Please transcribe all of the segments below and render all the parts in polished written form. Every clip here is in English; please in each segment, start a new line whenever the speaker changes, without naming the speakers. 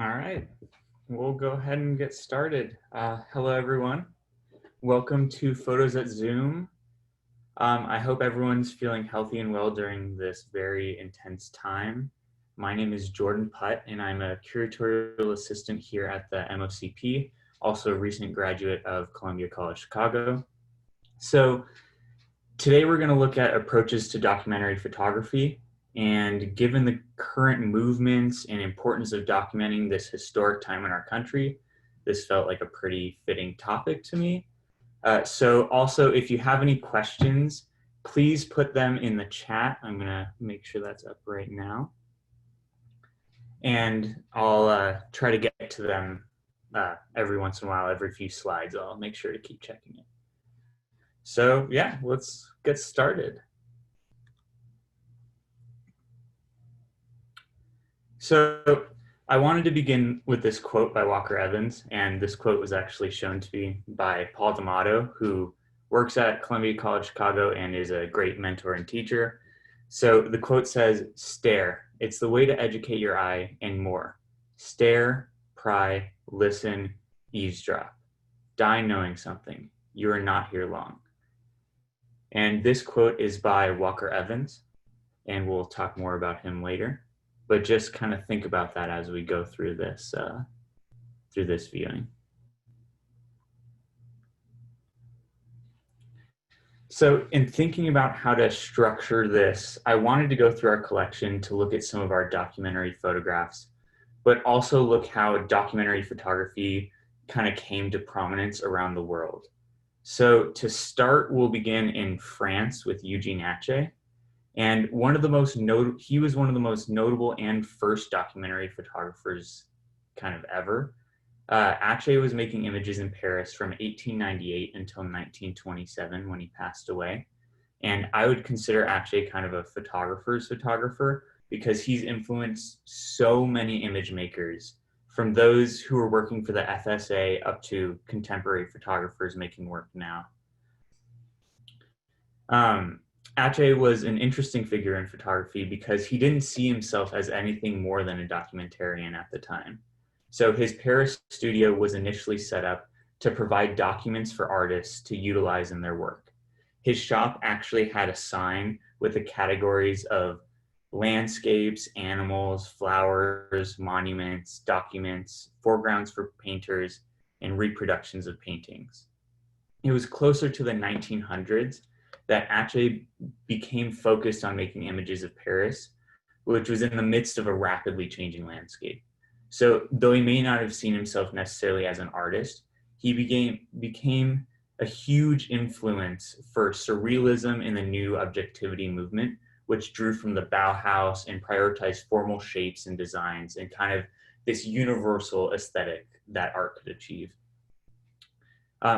All right, we'll go ahead and get started. Hello, everyone. Welcome to Photos at Zoom. I hope everyone's feeling healthy and well during this very intense time. My name is Jordan Putt, and I'm a curatorial assistant here at the MOCP, also a recent graduate of Columbia College Chicago. So today we're going to look at approaches to documentary photography. And given the current movements and importance of documenting this historic time in our country, this felt like a pretty fitting topic to me. So also, if you have any questions, please put them in the chat. I'm gonna make sure that's up right now. And I'll try to get to them every once in a while, every few slides. I'll make sure to keep checking it. So yeah, let's get started. So I wanted to begin with this quote by Walker Evans, and this quote was actually shown to me by Paul D'Amato, who works at Columbia College Chicago and is a great mentor and teacher. So the quote says, "Stare, it's the way to educate your eye and more. Stare, pry, listen, eavesdrop. Die knowing something. You are not here long." And this quote is by Walker Evans, and we'll talk more about him later. But just kind of think about that as we go through this viewing. So in thinking about how to structure this, I wanted to go through our collection to look at some of our documentary photographs, but also look how documentary photography kind of came to prominence around the world. So to start, we'll begin in France with Eugene Achae. And he was one of the most notable and first documentary photographers kind of ever. Achae was making images in Paris from 1898 until 1927 when he passed away. And I would consider Achae kind of a photographer's photographer because he's influenced so many image makers, from those who were working for the FSA up to contemporary photographers making work now. Achae was an interesting figure in photography because he didn't see himself as anything more than a documentarian at the time. So his Paris studio was initially set up to provide documents for artists to utilize in their work. His shop actually had a sign with the categories of landscapes, animals, flowers, monuments, documents, foregrounds for painters, and reproductions of paintings. It was closer to the 1900s that Achae became focused on making images of Paris, which was in the midst of a rapidly changing landscape. So though he may not have seen himself necessarily as an artist, he became a huge influence for surrealism in the new objectivity movement, which drew from the Bauhaus and prioritized formal shapes and designs and kind of this universal aesthetic that art could achieve.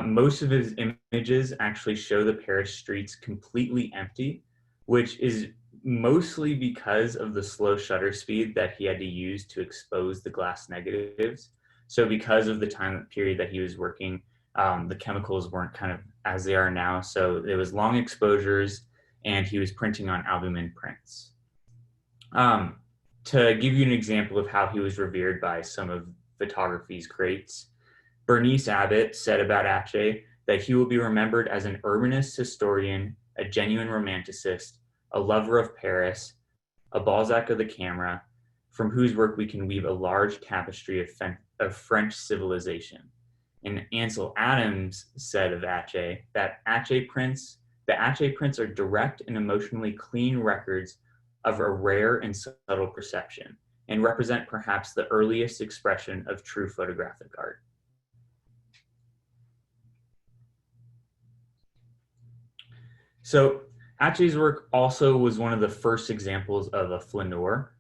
Most of his images actually show the Paris streets completely empty, which is mostly because of the slow shutter speed that he had to use to expose the glass negatives. So because of the time period that he was working, the chemicals weren't kind of as they are now. So it was long exposures and he was printing on albumin prints. To give you an example of how he was revered by some of photography's greats, Bernice Abbott said about Achae that he will be remembered as an urbanist historian, a genuine romanticist, a lover of Paris, a Balzac of the camera, from whose work we can weave a large tapestry of French civilization. And Ansel Adams said of Achae that the Achae prints are direct and emotionally clean records of a rare and subtle perception, and represent perhaps the earliest expression of true photographic art. So Achae's work also was one of the first examples of a flaneur.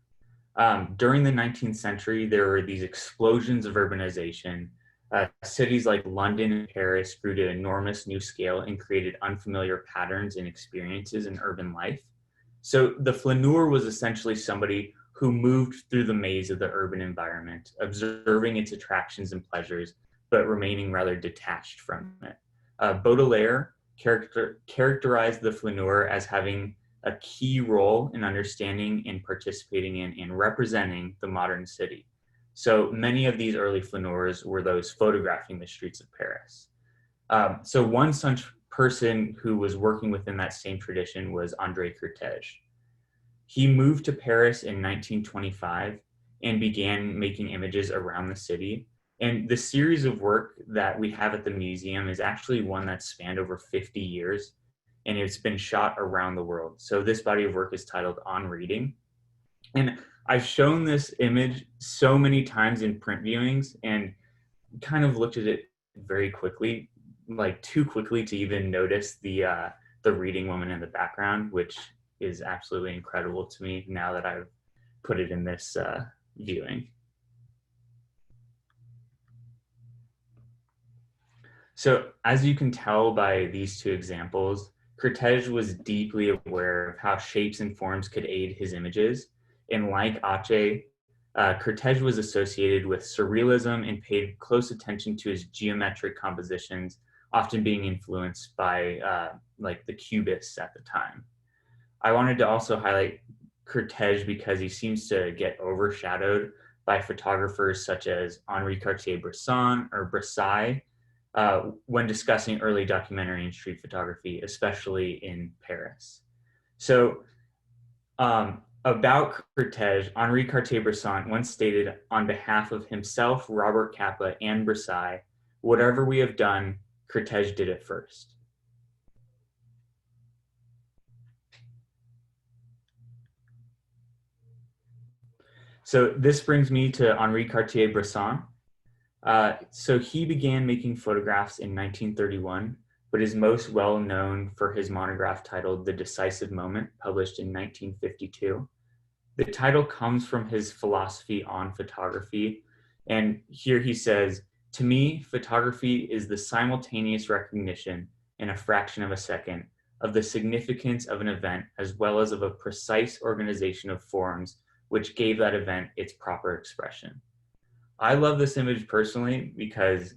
During the 19th century, there were these explosions of urbanization. Cities like London and Paris grew to enormous new scale and created unfamiliar patterns and experiences in urban life. So the flaneur was essentially somebody who moved through the maze of the urban environment, observing its attractions and pleasures, but remaining rather detached from it. Baudelaire characterized the flaneur as having a key role in understanding and participating in and representing the modern city. So many of these early flaneurs were those photographing the streets of Paris. So one such person who was working within that same tradition was André Kurtege. He moved to Paris in 1925 and began making images around the city. And the series of work that we have at the museum is actually one that spanned over 50 years, and it's been shot around the world. So this body of work is titled On Reading. And I've shown this image so many times in print viewings and kind of looked at it very quickly, like too quickly to even notice the reading woman in the background, which is absolutely incredible to me now that I've put it in this viewing. So as you can tell by these two examples, Kurtege was deeply aware of how shapes and forms could aid his images. And like Achae, Kurtege was associated with surrealism and paid close attention to his geometric compositions, often being influenced by like the Cubists at the time. I wanted to also highlight Kurtege because he seems to get overshadowed by photographers such as Henri Cartier-Bresson or Bresson when discussing early documentary and street photography, especially in Paris. So about Kurtege, Henri Cartier-Bresson once stated on behalf of himself, Robert Capa, and Bresson, whatever we have done, Kurtege did it first. So this brings me to Henri Cartier-Bresson. So he began making photographs in 1931, but is most well known for his monograph titled The Decisive Moment, published in 1952. The title comes from his philosophy on photography. And here he says, "To me, photography is the simultaneous recognition in a fraction of a second of the significance of an event as well as of a precise organization of forms which gave that event its proper expression." I love this image personally because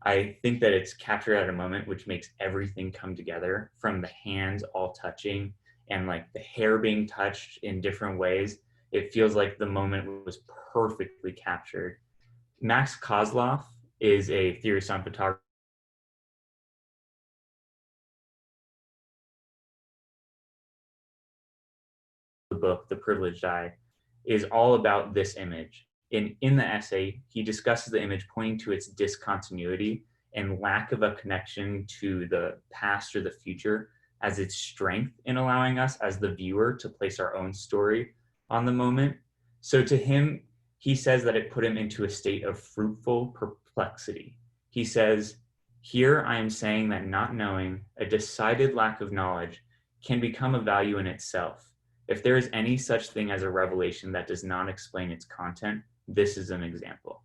I think that it's captured at a moment which makes everything come together, from the hands all touching and like the hair being touched in different ways. It feels like the moment was perfectly captured. Max Kozloff is a theorist on photography. The book, The Privileged Eye, is all about this image. In the essay, he discusses the image pointing to its discontinuity and lack of a connection to the past or the future as its strength in allowing us as the viewer to place our own story on the moment. So to him, he says that it put him into a state of fruitful perplexity. He says, "Here I am saying that not knowing, a decided lack of knowledge, can become a value in itself. If there is any such thing as a revelation that does not explain its content, this is an example."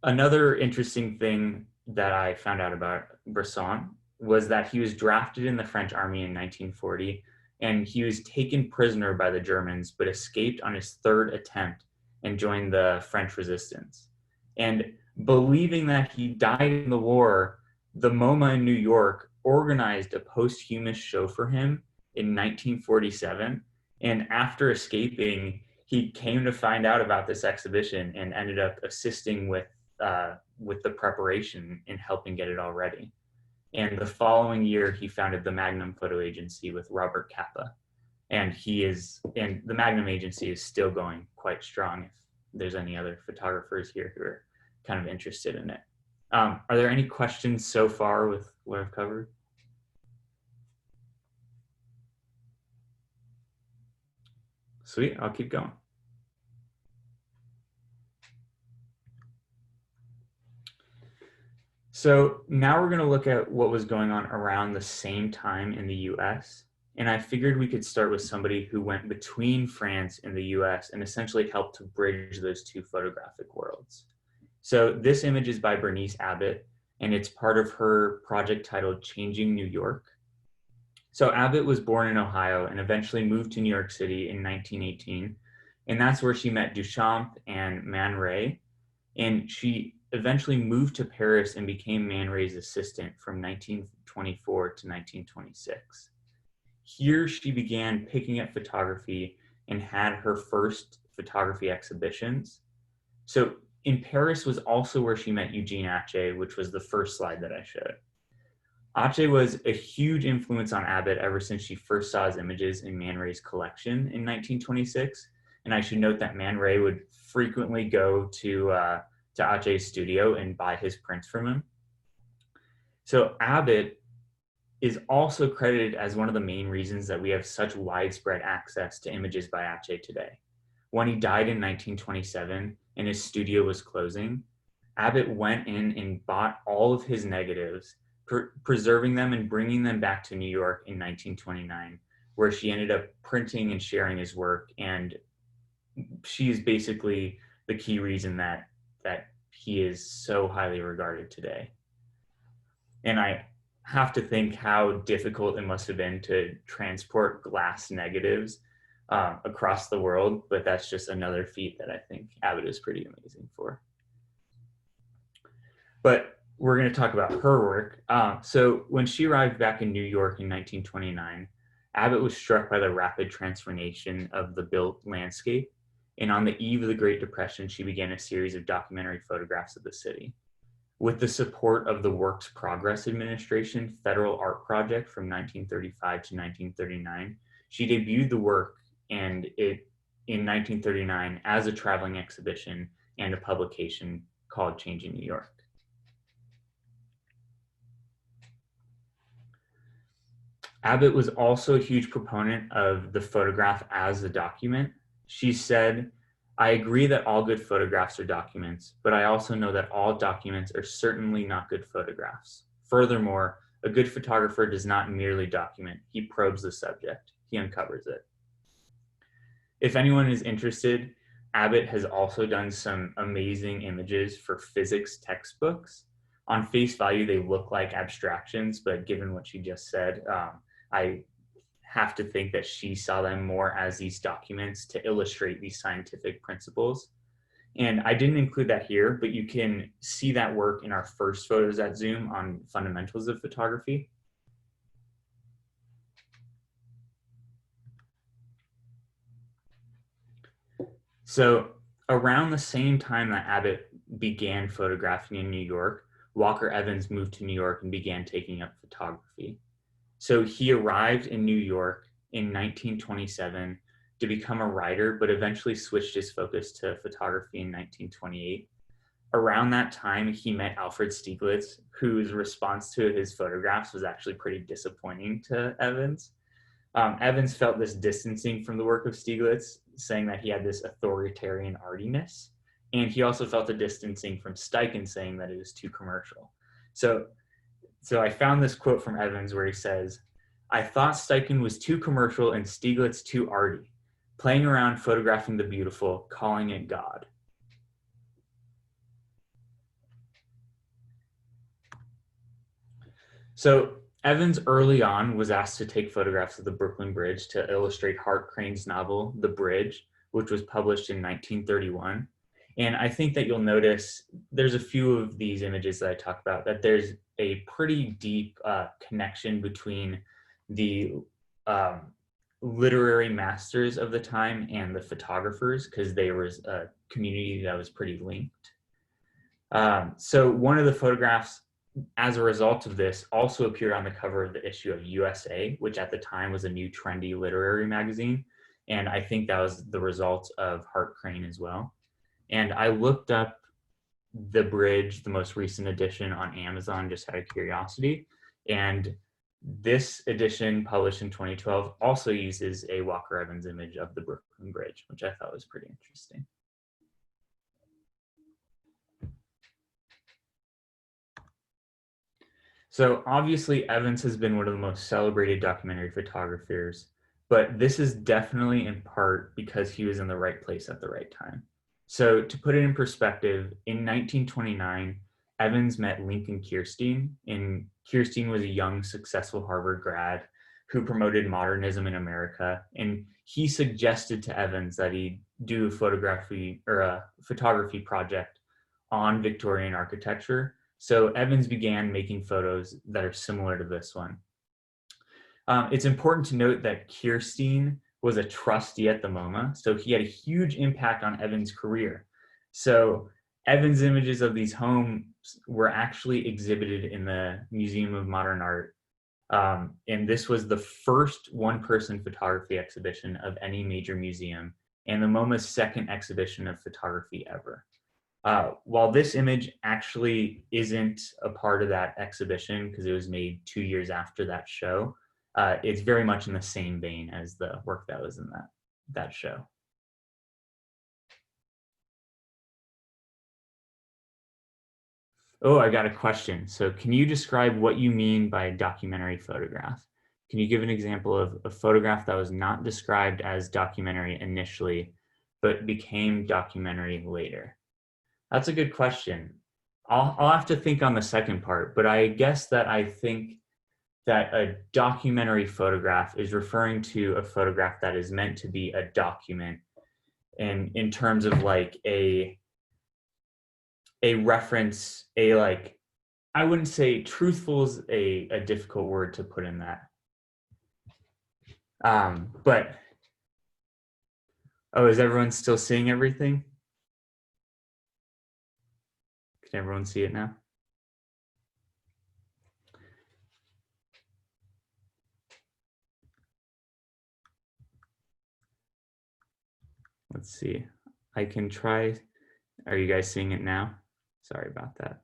Another interesting thing that I found out about Bresson was that he was drafted in the French army in 1940, and he was taken prisoner by the Germans, but escaped on his third attempt and joined the French resistance. And believing that he died in the war, the MoMA in New York organized a posthumous show for him in 1947. And after escaping, he came to find out about this exhibition and ended up assisting with the preparation and helping get it all ready. And the following year, he founded the Magnum Photo Agency with Robert Capa. And the Magnum Agency is still going quite strong if there's any other photographers here who are kind of interested in it. Are there any questions so far with what I've covered? Sweet, I'll keep going. So now we're going to look at what was going on around the same time in the US. And I figured we could start with somebody who went between France and the US and essentially helped to bridge those two photographic worlds. So this image is by Bernice Abbott, and it's part of her project titled Changing New York. So Abbott was born in Ohio and eventually moved to New York City in 1918. And that's where she met Duchamp and Man Ray. And she eventually moved to Paris and became Man Ray's assistant from 1924 to 1926. Here she began picking up photography and had her first photography exhibitions. So in Paris was also where she met Eugene Achae, which was the first slide that I showed. Achae was a huge influence on Abbott ever since she first saw his images in Man Ray's collection in 1926. And I should note that Man Ray would frequently go to Achae's studio and buy his prints from him. So Abbott is also credited as one of the main reasons that we have such widespread access to images by Achae today. When he died in 1927 and his studio was closing, Abbott went in and bought all of his negatives, preserving them and bringing them back to New York in 1929, where she ended up printing and sharing his work. And she is basically the key reason that he is so highly regarded today. And I have to think how difficult it must have been to transport glass negatives across the world, but that's just another feat that I think Abbott is pretty amazing for. But we're going to talk about her work. So when she arrived back in New York in 1929, Abbott was struck by the rapid transformation of the built landscape. And on the eve of the Great Depression, she began a series of documentary photographs of the city. With the support of the Works Progress Administration Federal Art Project from 1935 to 1939, she debuted the work in 1939 as a traveling exhibition and a publication called Changing New York. Abbott was also a huge proponent of the photograph as a document. She said, "I agree that all good photographs are documents, but I also know that all documents are certainly not good photographs. Furthermore, a good photographer does not merely document, he probes the subject, he uncovers it." If anyone is interested, Abbott has also done some amazing images for physics textbooks. On face value, they look like abstractions, but given what she just said, I have to think that she saw them more as these documents to illustrate these scientific principles. And I didn't include that here, but you can see that work in our first Photos at Zoom on fundamentals of photography. So around the same time that Abbott began photographing in New York, Walker Evans moved to New York and began taking up photography. So he arrived in New York in 1927 to become a writer, but eventually switched his focus to photography in 1928. Around that time, he met Alfred Stieglitz, whose response to his photographs was actually pretty disappointing to Evans. Evans felt this distancing from the work of Stieglitz, saying that he had this authoritarian artiness. And he also felt a distancing from Steichen, saying that it was too commercial. So I found this quote from Evans where he says, "I thought Steichen was too commercial and Stieglitz too arty, playing around photographing the beautiful, calling it God." So Evans early on was asked to take photographs of the Brooklyn Bridge to illustrate Hart Crane's novel, The Bridge, which was published in 1931. And I think that you'll notice there's a few of these images that I talk about, that there's a pretty deep connection between the literary masters of the time and the photographers, because there was a community that was pretty linked. So one of the photographs, as a result of this, also appeared on the cover of the issue of USA, which at the time was a new trendy literary magazine. And I think that was the result of Hart Crane as well. And I looked up The Bridge, the most recent edition, on Amazon, just out of curiosity. And this edition, published in 2012, also uses a Walker Evans image of the Brooklyn Bridge, which I thought was pretty interesting. So obviously Evans has been one of the most celebrated documentary photographers, but this is definitely in part because he was in the right place at the right time. So to put it in perspective, in 1929, Evans met Lincoln Kirstein, and Kirstein was a young, successful Harvard grad who promoted modernism in America. And he suggested to Evans that he do a photography project on Victorian architecture. So Evans began making photos that are similar to this one. It's important to note that Kirstein was a trustee at the MoMA, so he had a huge impact on Evans' career. So Evans' images of these homes were actually exhibited in the Museum of Modern Art. And this was the first one-person photography exhibition of any major museum and the MoMA's second exhibition of photography ever. While this image actually isn't a part of that exhibition because it was made 2 years after that show, it's very much in the same vein as the work that was in that show. Oh, I got a question. So can you describe what you mean by a documentary photograph? Can you give an example of a photograph that was not described as documentary initially, but became documentary later? That's a good question. I'll have to think on the second part, but I guess that I think that a documentary photograph is referring to a photograph that is meant to be a document, and in terms of like a reference, I wouldn't say truthful is a difficult word to put in that. But, oh, is everyone still seeing everything? Can everyone see it now? Let's see. I can try. Are you guys seeing it now? Sorry about that.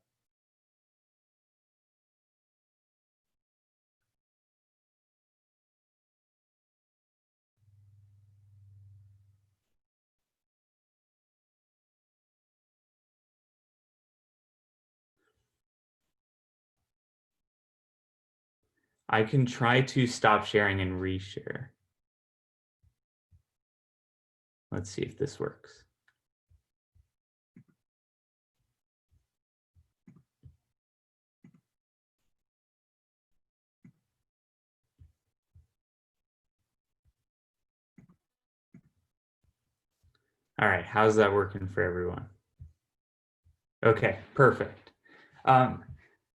I can try to stop sharing and reshare. Let's see if this works. All right, how's that working for everyone? Okay, perfect.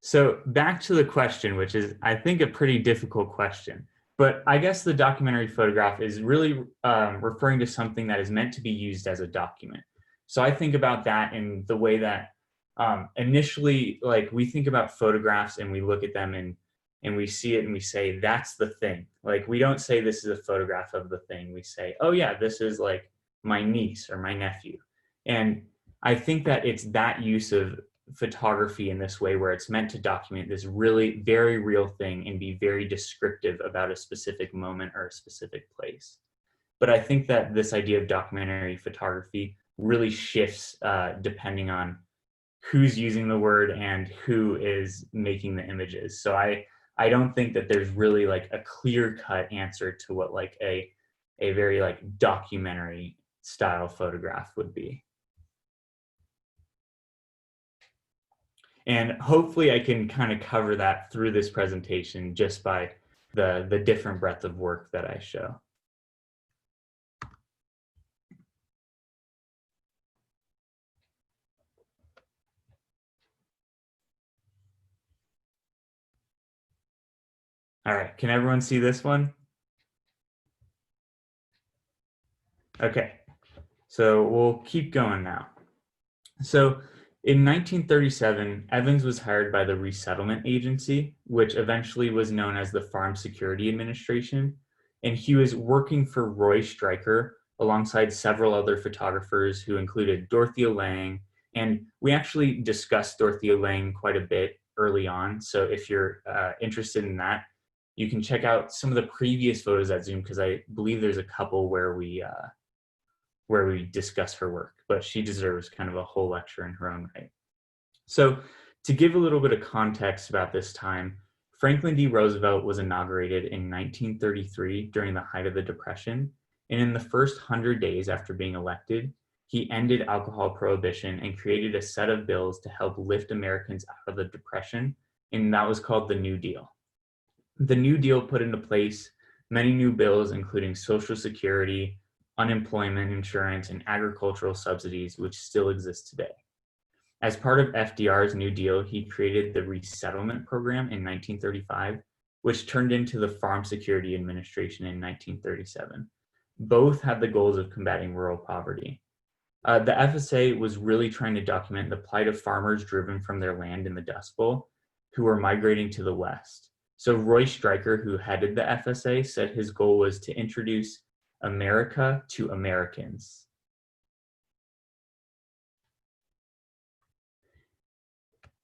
So back to the question, which is, I think, a pretty difficult question. But I guess the documentary photograph is really referring to something that is meant to be used as a document. So I think about that in the way that initially, like, we think about photographs and we look at them and we see it and we say, that's the thing. Like, we don't say this is a photograph of the thing. We say, oh yeah, this is like my niece or my nephew. And I think that it's that use of photography in this way where it's meant to document this really very real thing and be very descriptive about a specific moment or a specific place. But I think that this idea of documentary photography really shifts depending on who's using the word and who is making the images. So I don't think that there's really like a clear-cut answer to what like a very like documentary style photograph would be. And hopefully I can kind of cover that through this presentation just by the different breadth of work that I show. All right, can everyone see this one? Okay, so we'll keep going now. So in 1937, Evans was hired by the Resettlement Agency, which eventually was known as the Farm Security Administration, and he was working for Roy Stryker alongside several other photographers who included Dorothea Lange, and we actually discussed Dorothea Lange quite a bit early on, so if you're interested in that, you can check out some of the previous photos at Zoom because I believe there's a couple where we discuss her work, but she deserves kind of a whole lecture in her own right. So to give a little bit of context about this time, Franklin D. Roosevelt was inaugurated in 1933 during the height of the Depression, and in the first 100 days after being elected, he ended alcohol prohibition and created a set of bills to help lift Americans out of the Depression, and that was called the New Deal. The New Deal put into place many new bills, including Social Security, unemployment insurance, and agricultural subsidies, which still exist today. As part of FDR's New Deal, he created the Resettlement Program in 1935, which turned into the Farm Security Administration in 1937. Both had the goals of combating rural poverty. The FSA was really trying to document the plight of farmers driven from their land in the Dust Bowl who were migrating to the West. So Roy Stryker, who headed the FSA, said his goal was to introduce America to Americans.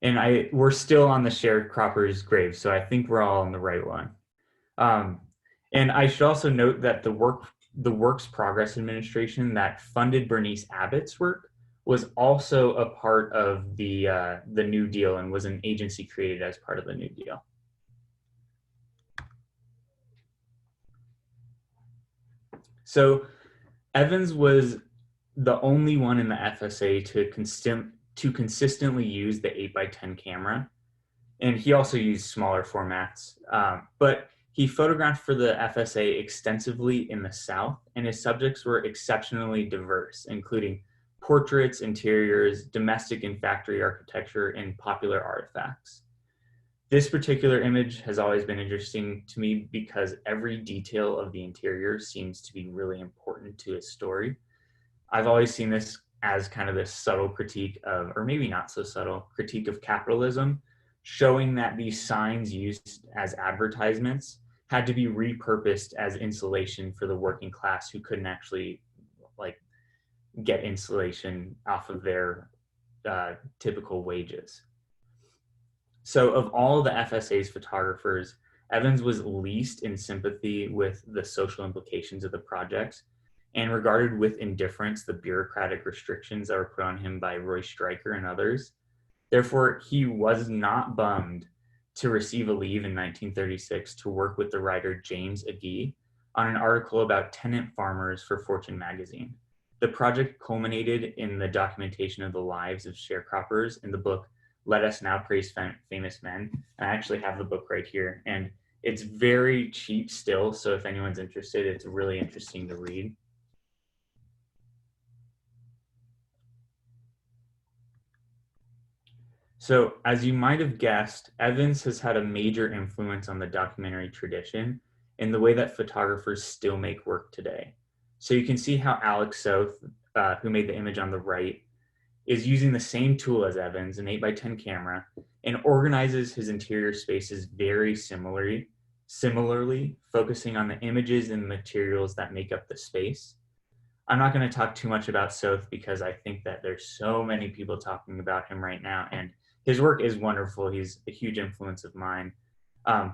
And we're still on the sharecropper's grave, so I think we're all on the right one. And I should also note that the Works Progress Administration that funded Bernice Abbott's work was also a part of the New Deal and was an agency created as part of the New Deal. So Evans was the only one in the FSA to consistently use the 8x10 camera. And he also used smaller formats, but he photographed for the FSA extensively in the South, and his subjects were exceptionally diverse, including portraits, interiors, domestic and factory architecture, and popular artifacts. This particular image has always been interesting to me because every detail of the interior seems to be really important to his story. I've always seen this as kind of this subtle critique of, or maybe not so subtle, critique of capitalism, showing that these signs used as advertisements had to be repurposed as insulation for the working class who couldn't actually like get insulation off of their typical wages. So of all the FSA's photographers, Evans was least in sympathy with the social implications of the project and regarded with indifference the bureaucratic restrictions that were put on him by Roy Stryker and others. Therefore, he was not bummed to receive a leave in 1936 to work with the writer James Achae on an article about tenant farmers for Fortune magazine. The project culminated in the documentation of the lives of sharecroppers in the book Let Us Now Praise Famous Men. And I actually have the book right here, and it's very cheap still, so if anyone's interested, it's really interesting to read. So, as you might have guessed, Evans has had a major influence on the documentary tradition in the way that photographers still make work today. So you can see how Alec Soth, who made the image on the right, is using the same tool as Evans, an 8x10 camera, and organizes his interior spaces very similarly, focusing on the images and materials that make up the space. I'm not going to talk too much about Soth because I think that there's so many people talking about him right now, and his work is wonderful. He's a huge influence of mine.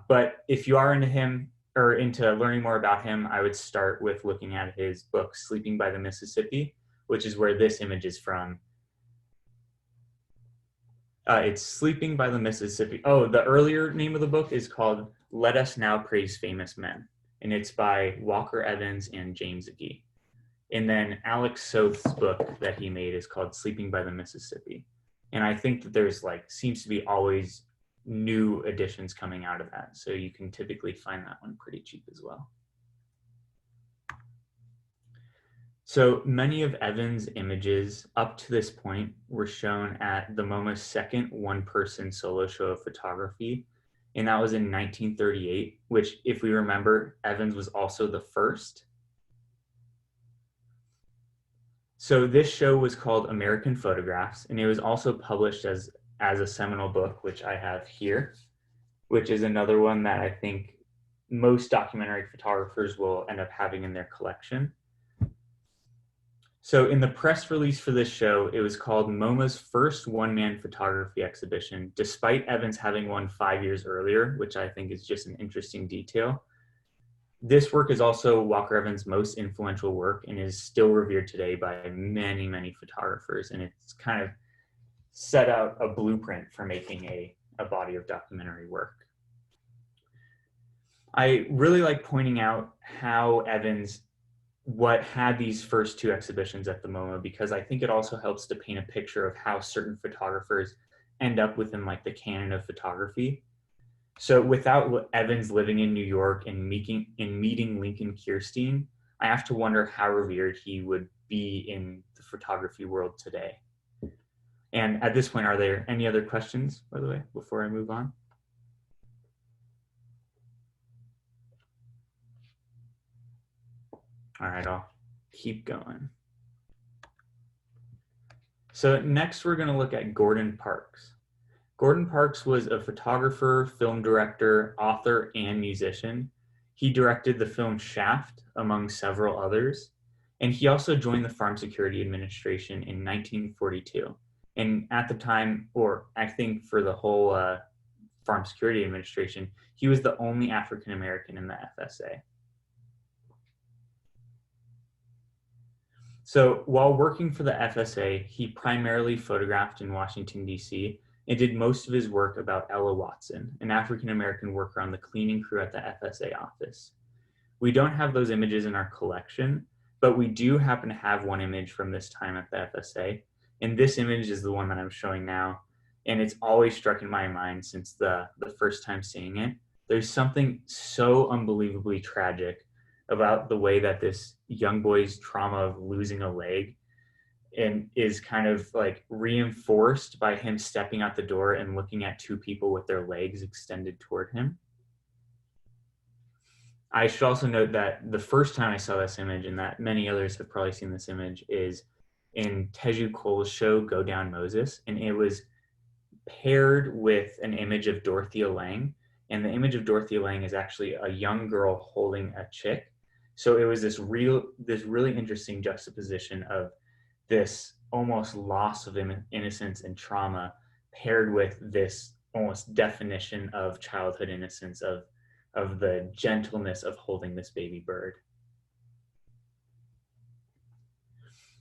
But if you are into him or into learning more about him, I would start with looking at his book, Sleeping by the Mississippi, which is where this image is from. It's Sleeping by the Mississippi. Oh, the earlier name of the book is called Let Us Now Praise Famous Men, and it's by Walker Evans and James Achae. And then Alec Soth's book that he made is called Sleeping by the Mississippi. And I think that there's seems to be always new editions coming out of that. So you can typically find that one pretty cheap as well. So many of Evans' images up to this point were shown at the MoMA's second one-person solo show of photography. And that was in 1938, which, if we remember, Evans was also the first. So this show was called American Photographs, and it was also published as a seminal book, which I have here, which is another one that I think most documentary photographers will end up having in their collection. So in the press release for this show, it was called MoMA's first one-man photography exhibition, despite Evans having won 5 years earlier, which I think is just an interesting detail. This work is also Walker Evans' most influential work and is still revered today by many, many photographers. And it's kind of set out a blueprint for making a body of documentary work. I really like pointing out how Evans had these first two exhibitions at the MoMA, because I think it also helps to paint a picture of how certain photographers end up within the canon of photography. So without Evans living in New York and meeting Lincoln Kirstein, I have to wonder how revered he would be in the photography world today. And at this point, are there any other questions, by the way, before I move on? All right, I'll keep going. So next we're going to look at Gordon Parks. Gordon Parks was a photographer, film director, author, and musician. He directed the film Shaft, among several others, and he also joined the Farm Security Administration in 1942. And at the time, or I think for the whole Farm Security Administration, he was the only African American in the FSA. So while working for the FSA, he primarily photographed in Washington, D.C., and did most of his work about Ella Watson, an African-American worker on the cleaning crew at the FSA office. We don't have those images in our collection, but we do happen to have one image from this time at the FSA, and this image is the one that I'm showing now, and it's always struck in my mind since the first time seeing it. There's something so unbelievably tragic about the way that this young boy's trauma of losing a leg and is kind of like reinforced by him stepping out the door and looking at two people with their legs extended toward him. I should also note that the first time I saw this image, and that many others have probably seen this image, is in Teju Cole's show Go Down Moses, and it was paired with an image of Dorothea Lange, and the image of Dorothea Lange is actually a young girl holding a chick. So it was this really interesting juxtaposition of this almost loss of innocence and trauma paired with this almost definition of childhood innocence, of the gentleness of holding this baby bird.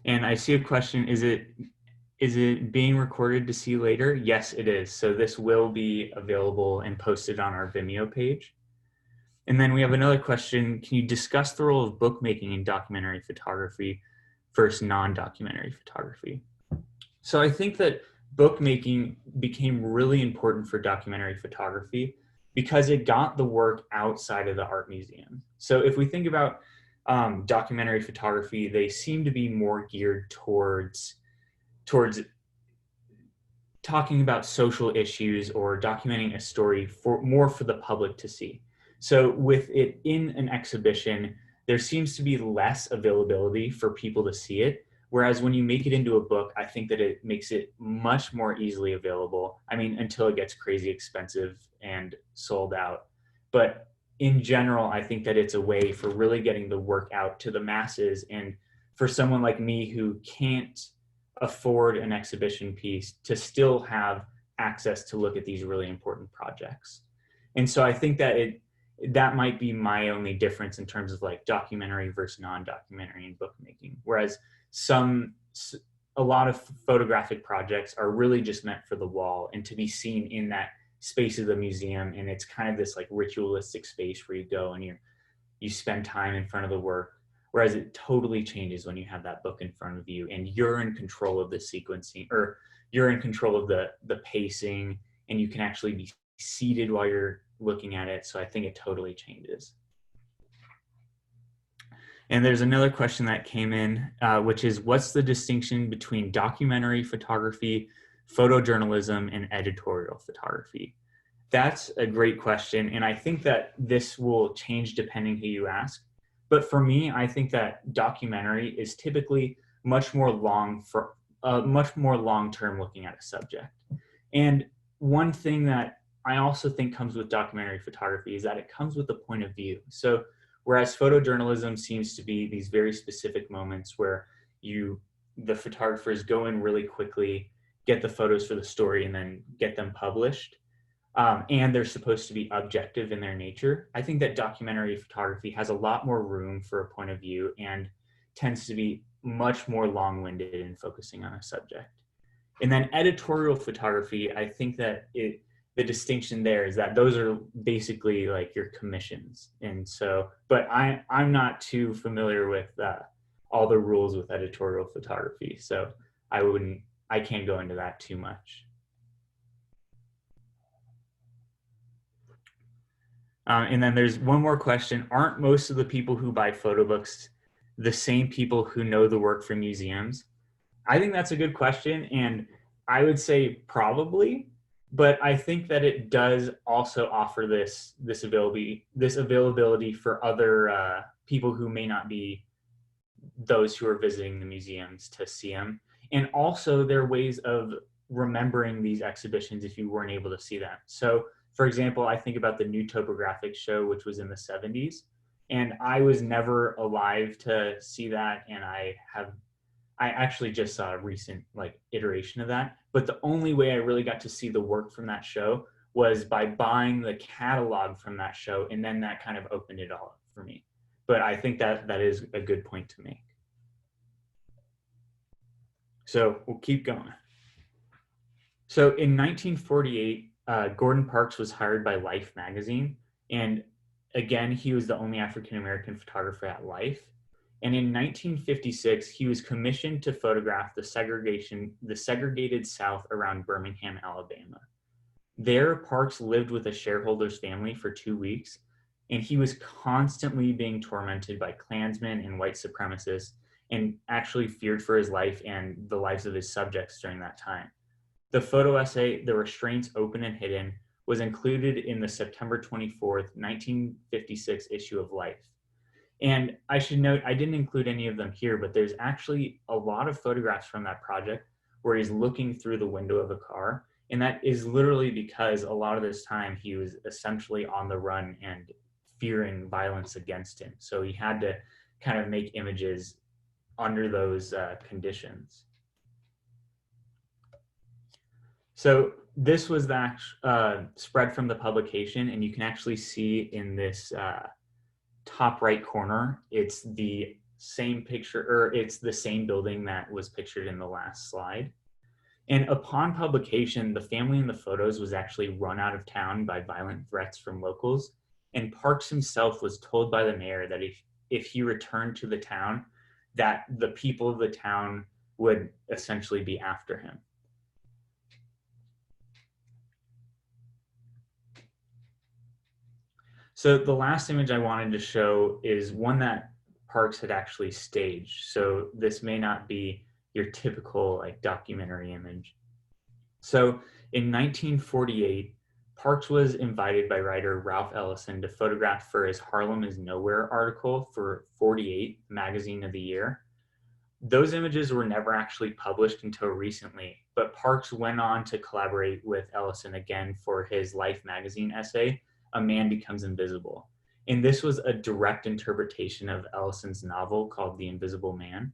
And I see a question, is it being recorded to see later? Yes, it is. So this will be available and posted on our Vimeo page. And then we have another question, can you discuss the role of bookmaking in documentary photography versus non-documentary photography? So I think that bookmaking became really important for documentary photography because it got the work outside of the art museum. So if we think about documentary photography, they seem to be more geared towards talking about social issues or documenting a story more for the public to see. So with it in an exhibition, there seems to be less availability for people to see it. Whereas when you make it into a book, I think that it makes it much more easily available. I mean, until it gets crazy expensive and sold out. But in general, I think that it's a way for really getting the work out to the masses. And for someone like me who can't afford an exhibition piece, to still have access to look at these really important projects. And so I think that that might be my only difference in terms of like documentary versus non-documentary in bookmaking. Whereas a lot of photographic projects are really just meant for the wall and to be seen in that space of the museum. And it's kind of this like ritualistic space where you go and you spend time in front of the work. Whereas it totally changes when you have that book in front of you and you're in control of the sequencing, or you're in control of the pacing, and you can actually be seated while you're looking at it. So I think it totally changes. And there's another question that came in, which is, what's the distinction between documentary photography, photojournalism, and editorial photography? That's a great question. And I think that this will change depending who you ask. But for me, I think that documentary is typically much more long-term looking at a subject. And one thing that I also think comes with documentary photography is that it comes with a point of view. So whereas photojournalism seems to be these very specific moments where the photographers go in really quickly, get the photos for the story, and then get them published. And they're supposed to be objective in their nature. I think that documentary photography has a lot more room for a point of view and tends to be much more long-winded in focusing on a subject. And then editorial photography, I think that the distinction there is that those are basically like your commissions. And so, but I'm not too familiar with all the rules with editorial photography. So I can't go into that too much. And then there's one more question. Aren't most of the people who buy photo books the same people who know the work from museums? I think that's a good question. And I would say probably, but I think that it does also offer this availability for other people who may not be those who are visiting the museums to see them. And also there are ways of remembering these exhibitions if you weren't able to see them. So for example, I think about the New Topographic Show, which was in the 70s, and I was never alive to see that. And I actually just saw a recent iteration of that. But the only way I really got to see the work from that show was by buying the catalog from that show, and then that kind of opened it all up for me. But I think that is a good point to make. So we'll keep going. So in 1948, Gordon Parks was hired by Life magazine. And again, he was the only African-American photographer at Life. And in 1956, he was commissioned to photograph the segregated South around Birmingham, Alabama. There, Parks lived with a shareholder's family for 2 weeks, and he was constantly being tormented by Klansmen and white supremacists, and actually feared for his life and the lives of his subjects during that time. The photo essay, The Restraints Open and Hidden, was included in the September 24th, 1956 issue of Life. And I should note, I didn't include any of them here, but there's actually a lot of photographs from that project where he's looking through the window of a car. And that is literally because a lot of this time he was essentially on the run and fearing violence against him. So he had to kind of make images under those conditions. So this was the spread from the publication, and you can actually see in this top right corner, it's the same picture, or it's the same building that was pictured in the last slide. And upon publication, the family in the photos was actually run out of town by violent threats from locals. And Parks himself was told by the mayor that if he returned to the town, that the people of the town would essentially be after him. So the last image I wanted to show is one that Parks had actually staged. So this may not be your typical documentary image. So in 1948, Parks was invited by writer Ralph Ellison to photograph for his Harlem is Nowhere article for 48 Magazine of the Year. Those images were never actually published until recently, but Parks went on to collaborate with Ellison again for his Life magazine essay, A Man Becomes Invisible. And this was a direct interpretation of Ellison's novel called The Invisible Man.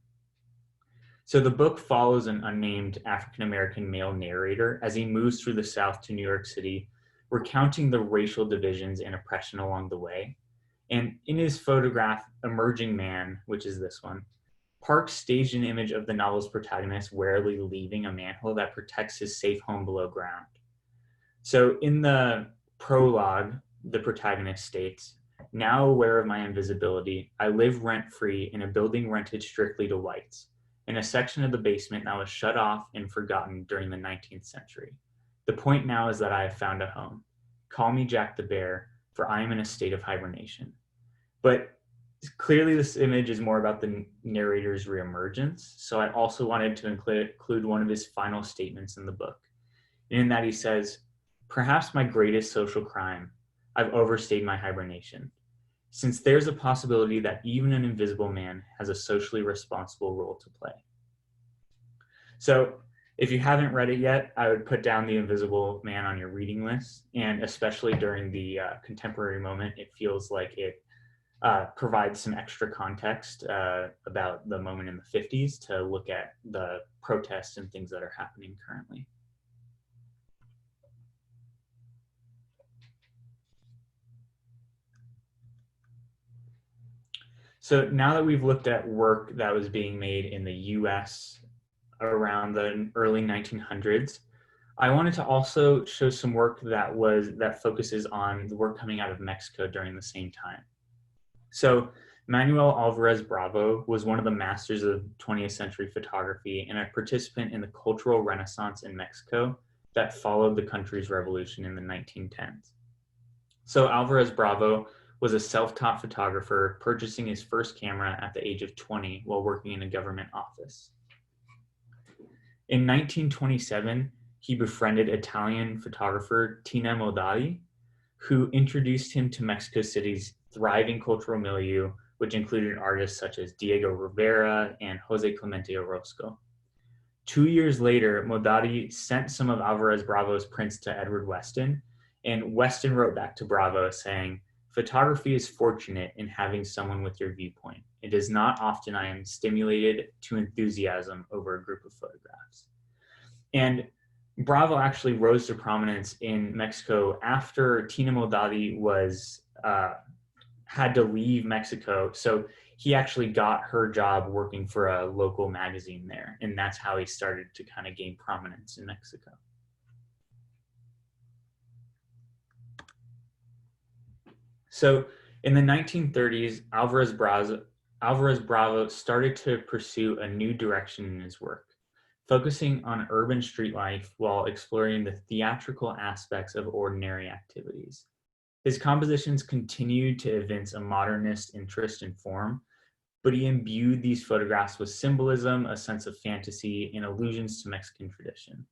So the book follows an unnamed African-American male narrator as he moves through the South to New York City, recounting the racial divisions and oppression along the way. And in his photograph, Emerging Man, which is this one, Parks staged an image of the novel's protagonist warily leaving a manhole that protects his safe home below ground. So in the prologue, the protagonist states, "Now aware of my invisibility, I live rent-free in a building rented strictly to whites, in a section of the basement that was shut off and forgotten during the 19th century. The point now is that I have found a home. Call me Jack the Bear, for I am in a state of hibernation." But clearly this image is more about the narrator's reemergence, so I also wanted to include one of his final statements in the book. And in that he says, "Perhaps my greatest social crime, I've overstayed my hibernation, since there's a possibility that even an invisible man has a socially responsible role to play." So if you haven't read it yet, I would put down The Invisible Man on your reading list, and especially during the contemporary moment, it feels like it provides some extra context about the moment in the 50s to look at the protests and things that are happening currently. So now that we've looked at work that was being made in the US around the early 1900s, I wanted to also show some work that focuses on the work coming out of Mexico during the same time. So Manuel Alvarez-Bravo was one of the masters of 20th century photography and a participant in the cultural renaissance in Mexico that followed the country's revolution in the 1910s. So Alvarez-Bravo was a self-taught photographer, purchasing his first camera at the age of 20 while working in a government office. In 1927, he befriended Italian photographer Tina Modali, who introduced him to Mexico City's thriving cultural milieu, which included artists such as Diego Rivera and Jose Clemente Orozco. 2 years later, Modari sent some of Alvarez-Bravo's prints to Edward Weston, and Weston wrote back to Bravo saying, "Photography is fortunate in having someone with your viewpoint. It is not often I am stimulated to enthusiasm over a group of photographs." And Bravo actually rose to prominence in Mexico after Tina Modari was had to leave Mexico. So he actually got her job working for a local magazine there. And that's how he started to kind of gain prominence in Mexico. So in the 1930s, Alvarez-Bravo started to pursue a new direction in his work, focusing on urban street life while exploring the theatrical aspects of ordinary activities. His compositions continued to evince a modernist interest in form, but he imbued these photographs with symbolism, a sense of fantasy, and allusions to Mexican tradition.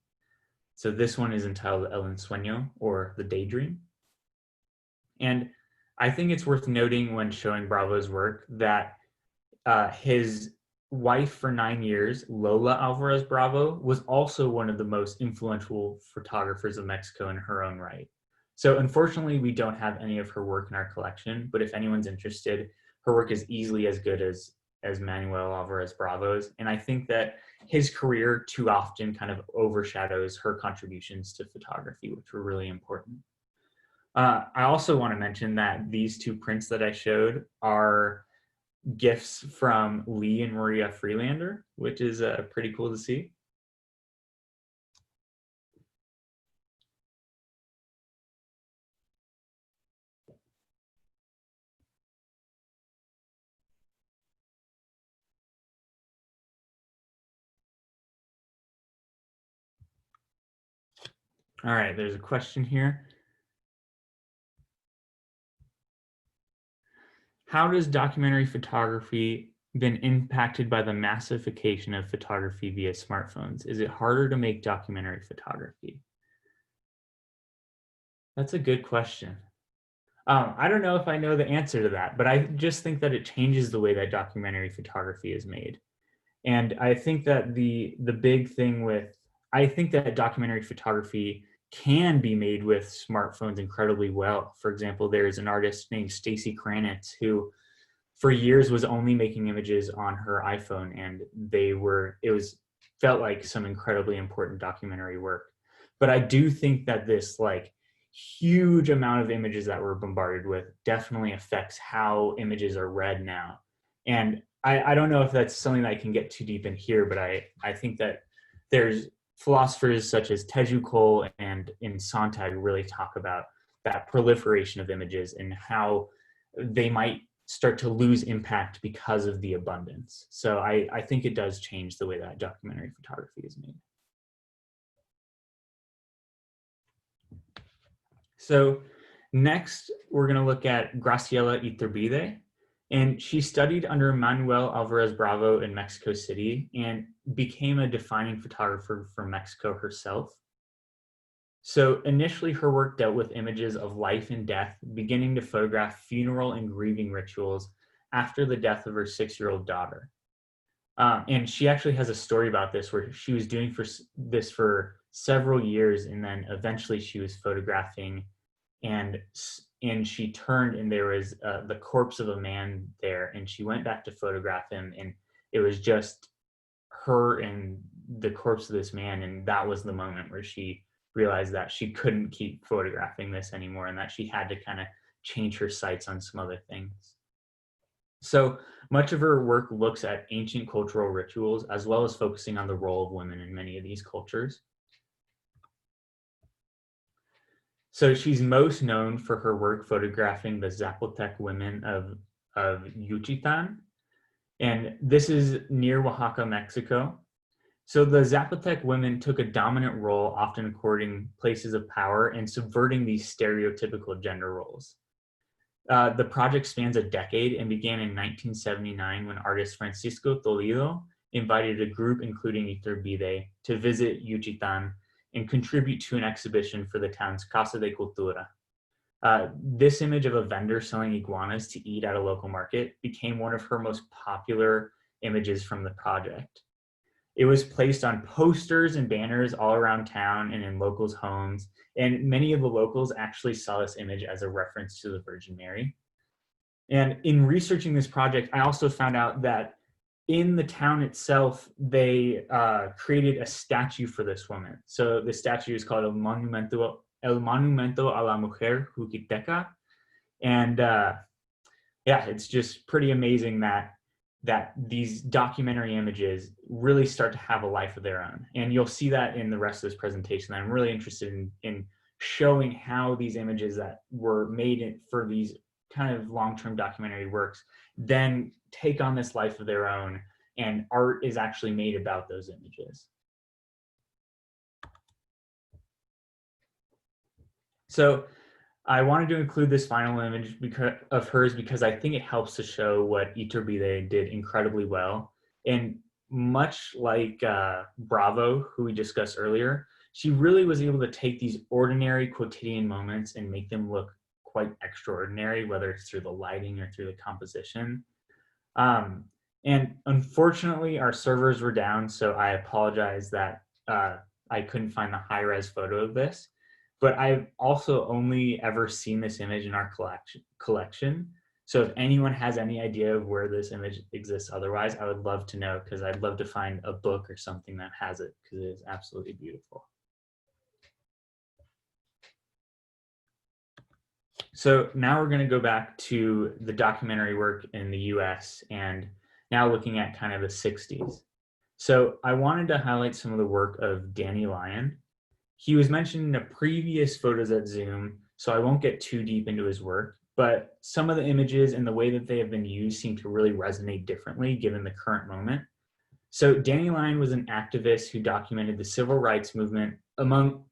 So this one is entitled El Ensueño, or The Daydream. And I think it's worth noting when showing Bravo's work that his wife for 9 years, Lola Alvarez-Bravo, was also one of the most influential photographers of Mexico in her own right. So unfortunately, we don't have any of her work in our collection, but if anyone's interested, her work is easily as good as Manuel Alvarez-Bravo's. And I think that his career too often kind of overshadows her contributions to photography, which were really important. I also want to mention that these two prints that I showed are gifts from Lee and Maria Freelander, which is pretty cool to see. All right, there's a question here. How does documentary photography been impacted by the massification of photography via smartphones? Is it harder to make documentary photography? That's a good question. I don't know if I know the answer to that, but I just think that it changes the way that documentary photography is made. And I think that the big thing with, I think that documentary photography can be made with smartphones incredibly well. For example, there's an artist named Stacy Kranitz who for years was only making images on her iPhone, and felt like some incredibly important documentary work. But I do think that this like huge amount of images that we're bombarded with definitely affects how images are read now. And I don't know if that's something that I can get too deep in here, but I think that there's philosophers such as Teju Cole and in Sontag really talk about that proliferation of images and how they might start to lose impact because of the abundance. So I think it does change the way that documentary photography is made. So next, we're going to look at Graciela Iturbide. And she studied under Manuel Alvarez-Bravo in Mexico City and became a defining photographer for Mexico herself. So initially, her work dealt with images of life and death, beginning to photograph funeral and grieving rituals after the death of her 6-year-old daughter. And she actually has a story about this where she was doing this for several years, and then eventually she was photographing, and she turned and there was the corpse of a man there, and she went back to photograph him, and it was just her and the corpse of this man, and that was the moment where she realized that she couldn't keep photographing this anymore and that she had to kind of change her sights on some other things. So much of her work looks at ancient cultural rituals as well as focusing on the role of women in many of these cultures. So she's most known for her work photographing the Zapotec women of Yucatan. And this is near Oaxaca, Mexico. So the Zapotec women took a dominant role, often according places of power and subverting these stereotypical gender roles. The project spans a decade and began in 1979 when artist Francisco Toledo invited a group, including Iturbide, to visit Yucatan and contribute to an exhibition for the town's Casa de Cultura. This image of a vendor selling iguanas to eat at a local market became one of her most popular images from the project. It was placed on posters and banners all around town and in locals' homes. And many of the locals actually saw this image as a reference to the Virgin Mary. And in researching this project, I also found out that in the town itself, they created a statue for this woman. So the statue is called El Monumento a la Mujer Juquiteca. And yeah, it's just pretty amazing that these documentary images really start to have a life of their own. And you'll see that in the rest of this presentation. I'm really interested in showing how these images that were made for these kind of long-term documentary works then take on this life of their own, and art is actually made about those images. So I wanted to include this final image of hers because I think it helps to show what Iturbide did incredibly well. And much like Bravo, who we discussed earlier, she really was able to take these ordinary quotidian moments and make them look quite extraordinary, whether it's through the lighting or through the composition. And unfortunately, our servers were down, so I apologize that I couldn't find the high-res photo of this. But I've also only ever seen this image in our collection. So if anyone has any idea of where this image exists otherwise, I would love to know, because I'd love to find a book or something that has it, because it is absolutely beautiful. So now we're going to go back to the documentary work in the US and now looking at kind of the 60s. So I wanted to highlight some of the work of Danny Lyon. He was mentioned in a previous Photos at Zoom, so I won't get too deep into his work, but some of the images and the way that they have been used seem to really resonate differently given the current moment. So Danny Lyon was an activist who documented the civil rights movement among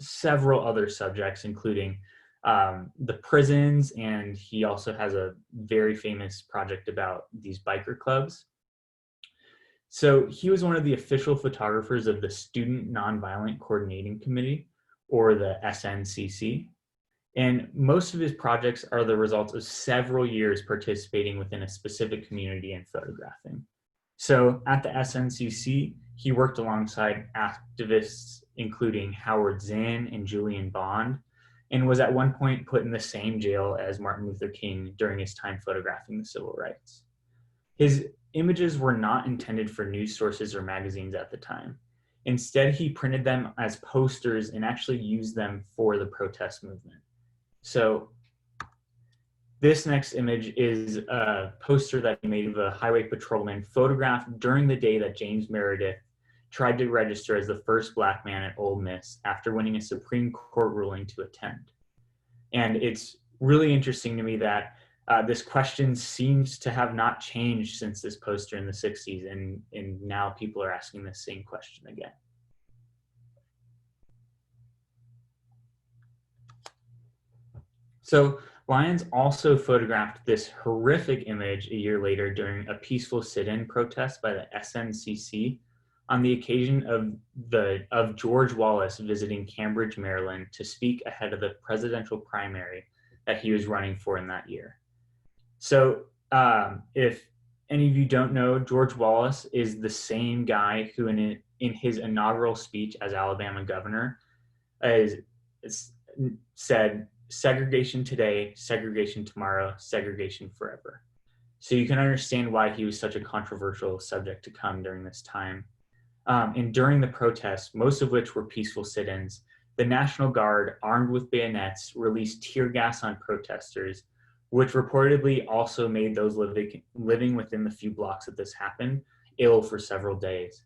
several other subjects, including the prisons, and he also has a very famous project about these biker clubs. So he was one of the official photographers of the Student Nonviolent Coordinating Committee, or the SNCC. And most of his projects are the result of several years participating within a specific community in photographing. So at the SNCC, he worked alongside activists including Howard Zinn and Julian Bond, and was at one point put in the same jail as Martin Luther King during his time photographing the civil rights. His images were not intended for news sources or magazines at the time. Instead, he printed them as posters and actually used them for the protest movement. So this next image is a poster that he made of a highway patrolman photographed during the day that James Meredith tried to register as the first Black man at Ole Miss after winning a Supreme Court ruling to attend. And it's really interesting to me that this question seems to have not changed since this poster in the 60s, and now people are asking the same question again. So Lyons also photographed this horrific image a year later during a peaceful sit-in protest by the SNCC on the occasion of George Wallace visiting Cambridge, Maryland to speak ahead of the presidential primary that he was running for in that year. So if any of you don't know, George Wallace is the same guy who in his inaugural speech as Alabama governor said, segregation today, segregation tomorrow, segregation forever. So you can understand why he was such a controversial subject to come during this time. And during the protests, most of which were peaceful sit-ins, the National Guard, armed with bayonets, released tear gas on protesters, which reportedly also made those living within the few blocks that this happened ill for several days.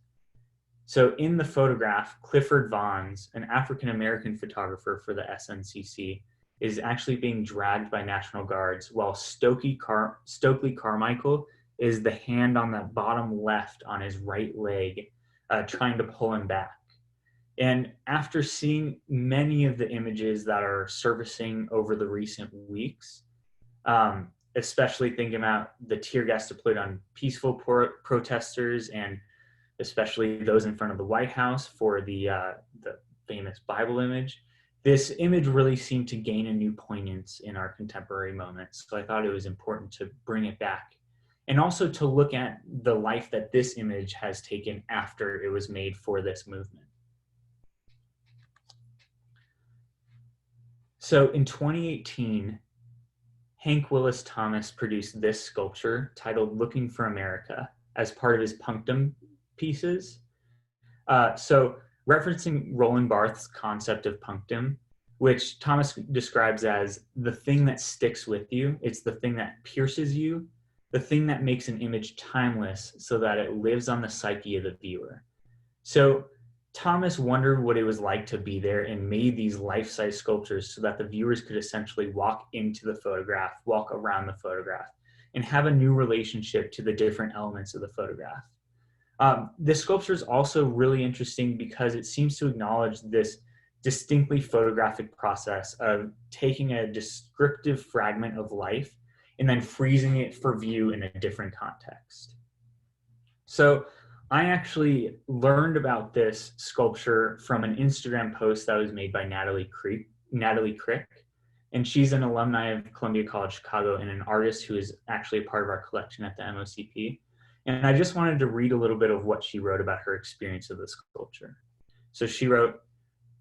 So in the photograph, Clifford Vons, an African-American photographer for the SNCC, is actually being dragged by National Guards, while Stokely Carmichael is the hand on the bottom left on his right leg, trying to pull him back. And after seeing many of the images that are surfacing over the recent weeks, especially thinking about the tear gas deployed on peaceful protesters, and especially those in front of the White House for the famous Bible image, this image really seemed to gain a new poignance in our contemporary moments. So I thought it was important to bring it back and also to look at the life that this image has taken after it was made for this movement. So in 2018, Hank Willis Thomas produced this sculpture titled Looking for America as part of his punctum pieces. So referencing Roland Barthes' concept of punctum, which Thomas describes as the thing that sticks with you, it's the thing that pierces you, the thing that makes an image timeless so that it lives on the psyche of the viewer. So Thomas wondered what it was like to be there and made these life-size sculptures so that the viewers could essentially walk into the photograph, walk around the photograph, and have a new relationship to the different elements of the photograph. This sculpture is also really interesting because it seems to acknowledge this distinctly photographic process of taking a descriptive fragment of life and then freezing it for view in a different context. So I actually learned about this sculpture from an Instagram post that was made by Natalie Crick, and she's an alumni of Columbia College Chicago and an artist who is actually a part of our collection at the MOCP. And I just wanted to read a little bit of what she wrote about her experience of the sculpture. So she wrote,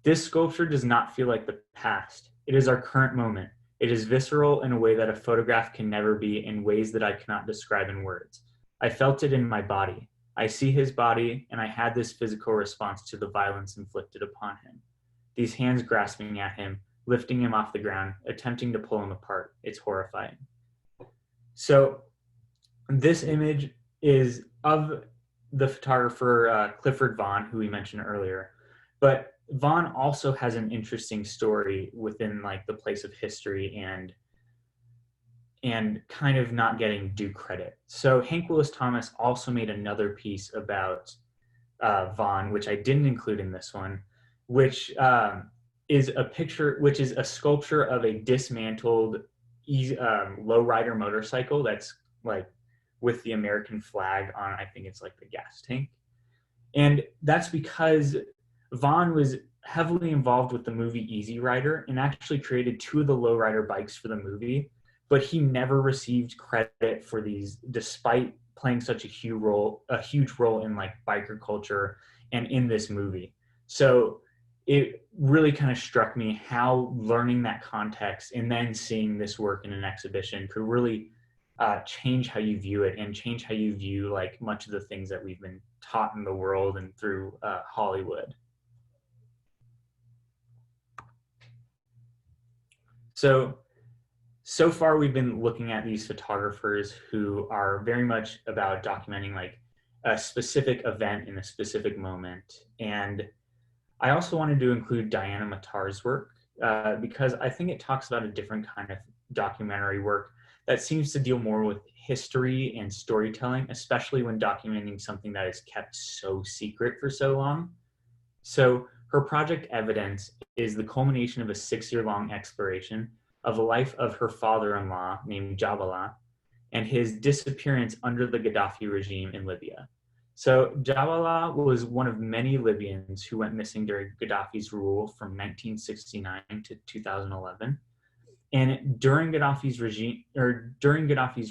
"This sculpture does not feel like the past. It is our current moment. It is visceral in a way that a photograph can never be, in ways that I cannot describe in words. I felt it in my body. I see his body, and I had this physical response to the violence inflicted upon him. These hands grasping at him, lifting him off the ground, attempting to pull him apart. It's horrifying." So this image is of the photographer Clifford Vaughn, who we mentioned earlier. But Vaughn also has an interesting story within like the place of history and kind of not getting due credit. So Hank Willis Thomas also made another piece about Vaughn, which I didn't include in this one, which is a sculpture of a dismantled lowrider motorcycle that's like with the American flag on, I think it's like the gas tank. And that's because Vaughn was heavily involved with the movie Easy Rider and actually created two of the lowrider bikes for the movie, but he never received credit for these despite playing such a huge role in like biker culture and in this movie. So it really kind of struck me how learning that context and then seeing this work in an exhibition could really change how you view it and change how you view like much of the things that we've been taught in the world and through Hollywood. So far we've been looking at these photographers who are very much about documenting like a specific event in a specific moment. And I also wanted to include Diana Matar's work because I think it talks about a different kind of documentary work that seems to deal more with history and storytelling, especially when documenting something that is kept so secret for so long. So her project Evidence is the culmination of a 6-year-long exploration of the life of her father-in-law named Jabala and his disappearance under the Gaddafi regime in Libya. So Jabala was one of many Libyans who went missing during Gaddafi's rule from 1969 to 2011. And during Gaddafi's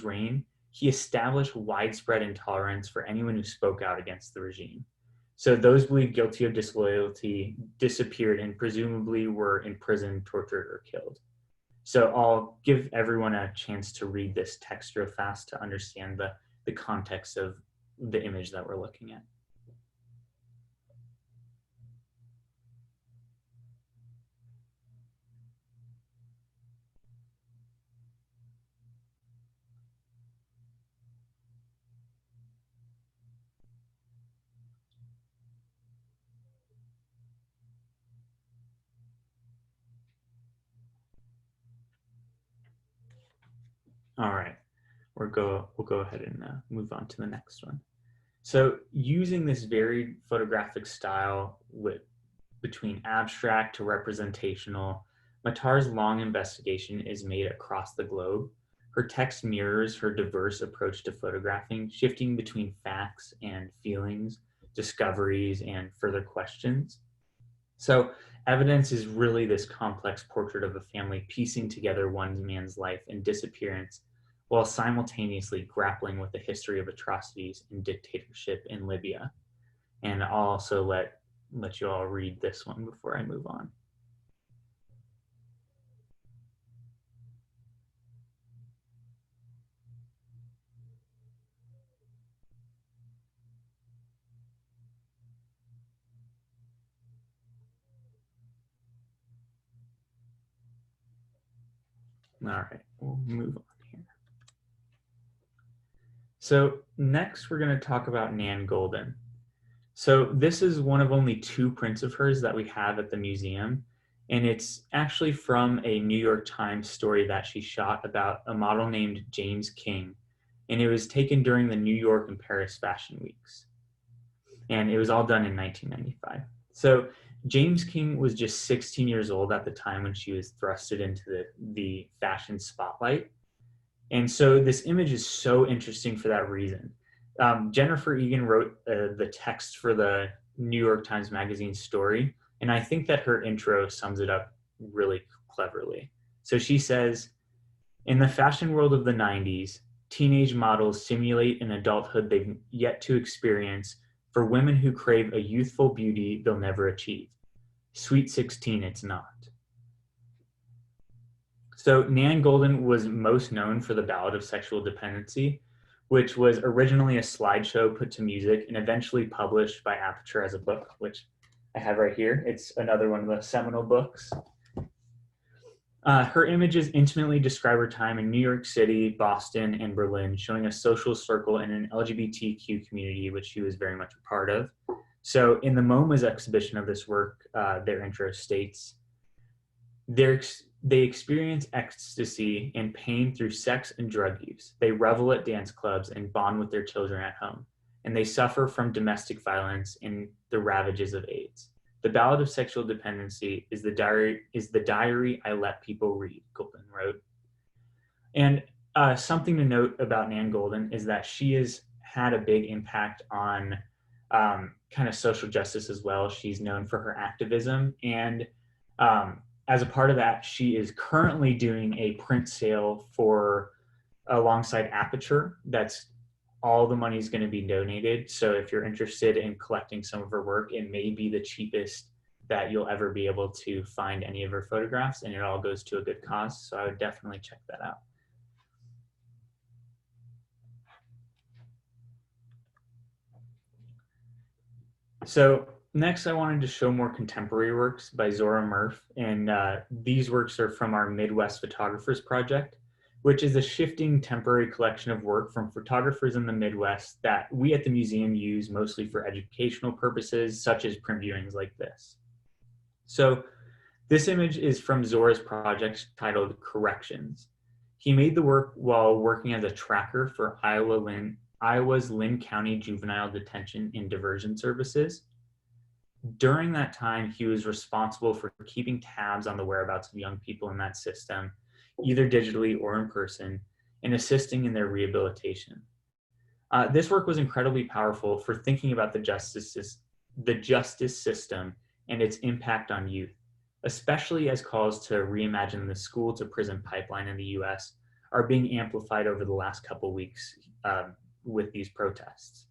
reign, he established widespread intolerance for anyone who spoke out against the regime. So those believed guilty of disloyalty disappeared and presumably were imprisoned, tortured, or killed. So I'll give everyone a chance to read this text real fast to understand the context of the image that we're looking at. All right, we'll go ahead and move on to the next one. So using this varied photographic style between abstract to representational, Matar's long investigation is made across the globe. Her text mirrors her diverse approach to photographing, shifting between facts and feelings, discoveries, and further questions. So Evidence is really this complex portrait of a family piecing together one man's life and disappearance while simultaneously grappling with the history of atrocities and dictatorship in Libya. And I'll also let you all read this one before I move on. All right, we'll move on here. So next we're going to talk about Nan Goldin. So this is one of only 2 prints of hers that we have at the museum. And it's actually from a New York Times story that she shot about a model named James King. And it was taken during the New York and Paris Fashion Weeks. And it was all done in 1995. So James King was just 16 years old at the time when she was thrusted into the fashion spotlight. And so this image is so interesting for that reason. Jennifer Egan wrote the text for the New York Times Magazine story, and I think that her intro sums it up really cleverly. So she says, in the fashion world of the 90s, teenage models simulate an adulthood they've yet to experience for women who crave a youthful beauty they'll never achieve. Sweet 16, it's not. So Nan Goldin was most known for the Ballad of Sexual Dependency, which was originally a slideshow put to music and eventually published by Aperture as a book, which I have right here. It's another one of the seminal books. Her images intimately describe her time in New York City, Boston, and Berlin, showing a social circle and an LGBTQ community, which she was very much a part of. So in the MoMA's exhibition of this work, their intro states, they experience ecstasy and pain through sex and drug use. They revel at dance clubs and bond with their children at home. And they suffer from domestic violence and the ravages of AIDS. The Ballad of Sexual Dependency is the diary I let people read, Goldin wrote. And something to note about Nan Goldin is that she has had a big impact on kind of social justice as well. She's known for her activism, and as a part of that, she is currently doing a print sale for alongside Aperture. That's all the money is going to be donated. So if you're interested in collecting some of her work, it may be the cheapest that you'll ever be able to find any of her photographs, and it all goes to a good cause. So I would definitely check that out. So next, I wanted to show more contemporary works by Zora Murph, and these works are from our Midwest Photographers Project, which is a shifting temporary collection of work from photographers in the Midwest that we at the museum use mostly for educational purposes, such as print viewings like this. So this image is from Zora's project titled Corrections. He made the work while working as a tracker for Iowa's Lynn County Juvenile Detention and Diversion Services. During that time, he was responsible for keeping tabs on the whereabouts of young people in that system, either digitally or in person, and assisting in their rehabilitation. This work was incredibly powerful for thinking about the justice system and its impact on youth, especially as calls to reimagine the school to prison pipeline in the US are being amplified over the last couple weeks with these protests.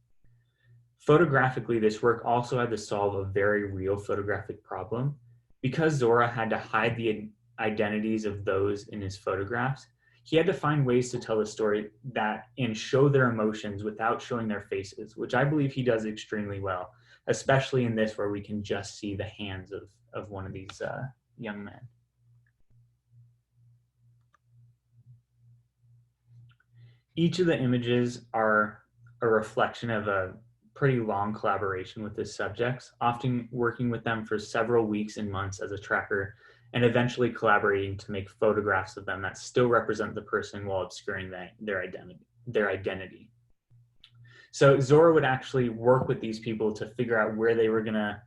Photographically, this work also had to solve a very real photographic problem. Because Zora had to hide the identities of those in his photographs, he had to find ways to tell the story that and show their emotions without showing their faces, which I believe he does extremely well, especially in this where we can just see the hands of one of these young men. Each of the images are a reflection of a pretty long collaboration with his subjects, often working with them for several weeks and months as a tracker, and eventually collaborating to make photographs of them that still represent the person while obscuring their identity. So Zora would actually work with these people to figure out where they were gonna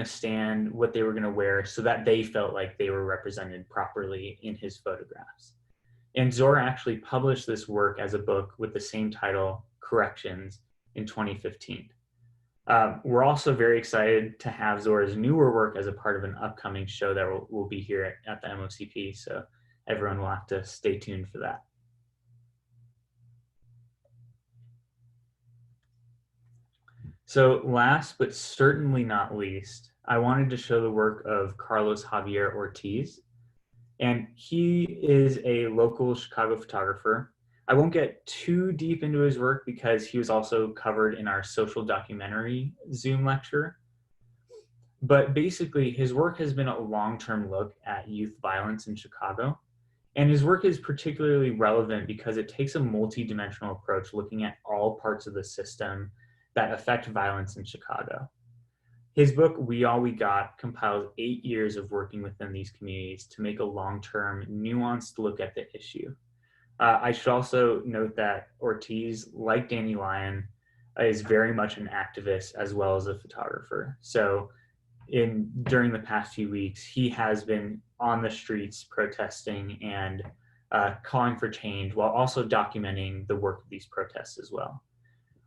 stand, what they were gonna wear, so that they felt like they were represented properly in his photographs. And Zora actually published this work as a book with the same title, Corrections, in 2015. We're also very excited to have Zora's newer work as a part of an upcoming show that will be here at the MOCP. So everyone will have to stay tuned for that. So last but certainly not least, I wanted to show the work of Carlos Javier Ortiz. And he is a local Chicago photographer. I won't get too deep into his work because he was also covered in our social documentary Zoom lecture. But basically, his work has been a long-term look at youth violence in Chicago. And his work is particularly relevant because it takes a multi-dimensional approach looking at all parts of the system that affect violence in Chicago. His book, We All We Got, compiles 8 years of working within these communities to make a long-term, nuanced look at the issue. I should also note that Ortiz, like Danny Lyon, is very much an activist as well as a photographer. So during the past few weeks, he has been on the streets protesting and calling for change while also documenting the work of these protests as well.